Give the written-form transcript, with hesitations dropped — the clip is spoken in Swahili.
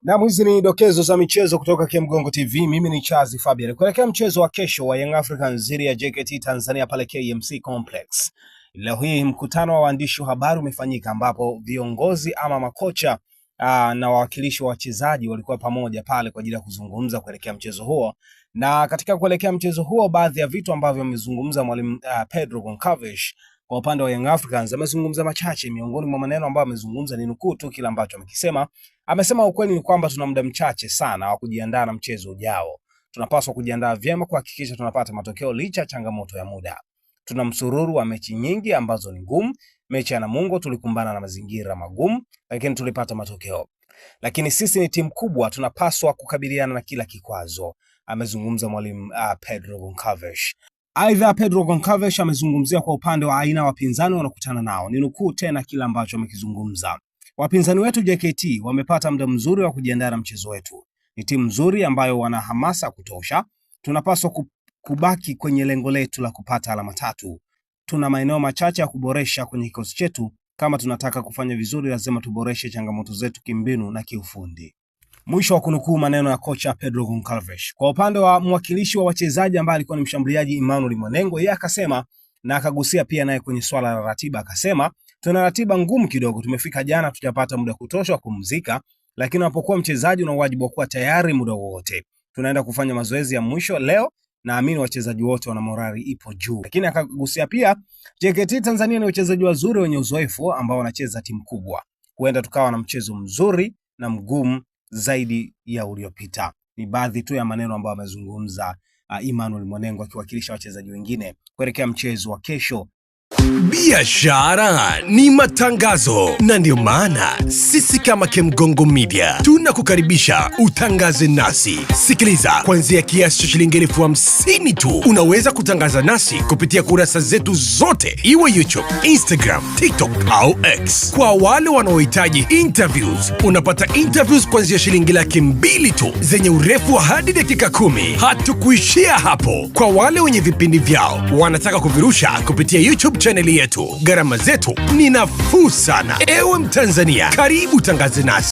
Na hizi ni dokezo za michezo kutoka Kemgongo TV. Mimi ni Chazi Fabian. Kuelekea mchezo wa kesho wa Young Africans dhidi ya JKT Tanzania pale KMC Complex. Leo hii mkutano wa waandishi wa habari umefanyika ambapo viongozi ama makocha na wawakilishi wa wachezaji walikuwa pamoja pale kwa ajili ya kuzungumza kuelekea mchezo huo. Na katika kuelekea mchezo huo, baadhi ya vitu ambavyo amezungumza mwalimu Pedro Goncalves kwa upande wa Young Africans, amezungumza machache. Miongoni mwa maneno ambayo amezungumza ni nukuu tu kile ambacho amekisema. Amesema ukweli ni kwamba tuna muda mchache sana wa kujiandaa na mchezo ujao. Tunapaswa kujiandaa vyema kuhakikisha tunapata matokeo licha changamoto ya muda. Tuna msururu wa mechi nyingi ambazo ni ngumu. Mechi ya Namungo tulikumbana na mazingira magumu, lakini tulipata matokeo. Lakini sisi ni timu kubwa, tunapaswa kukabiliana na kila kikwazo. Amezungumza mwalimu Pedro Goncalves. Aidha, Pedro Goncalves amezungumzia kwa upande wa aina wapinzani wanakutana nao. Ni nukuu tena kila ambacho amekizungumza. Wapinzani wetu JKT wamepata muda mzuri wa kujiandaa na mchezo wetu. Ni timu nzuri ambayo wana hamasa kutosha. Tunapaswa kubaki kwenye lengo letu la kupata alama 3. Tuna maeneo machache ya kuboresha kwenye kikosi chetu. Kama tunataka kufanya vizuri, lazima tuboreshe changamoto zetu kimbinu na kiufundi. Mwisho wa kunukuu maneno ya kocha Pedro Goncalves. Kwa upande wa mwakilishi wa wachezaji ambaye alikuwa ni mshambuliaji Emmanuel Mwanengo, yeye akasema na akagusia pia naye kwenye swala la ratiba, akasema tuna ratiba ngumu kidogo, tumefika jana tujapata muda kutosha wa kupumzika, lakini unapokuwa mchezaji una wajibu wa kuwa tayari muda wote. Tunaenda kufanya mazoezi ya mwisho leo, naamini wachezaji wote wana morali ipo juu. Lakini akagusia pia JKT Tanzania ni wachezaji wazuri wenye uzoefu ambao wanacheza timu kubwa. Huenda tukawa na mchezo mzuri na mgumu zaidi ya uliopita. Ni baadhi tu ya maneno ambayo amezungumza Emmanuel Mwanengo akiwakilisha wachezaji wengine kuelekea mchezo wa kesho. Biashara ni matangazo, na ndio maana sisi kama Kemgongo Media tunakukaribisha utangaze nasi. Sikiliza, kuanzia kiasi cha shilingi 50,000 tu unaweza kutangaza nasi kupitia kurasa zetu zote, iwe YouTube, Instagram, TikTok au X. Kwa wale wanaohitaji interviews, unapata interviews kuanzia shilingi 200,000 tu zenye urefu wa hadi dakika 10. Hatukuishia hapo. Kwa wale wenye vipindi vyao wanataka kuvirusha kupitia YouTube chaneli yetu, gharama zetu ni nafuu sana. Ewe Mtanzania, karibu tangaze nasi.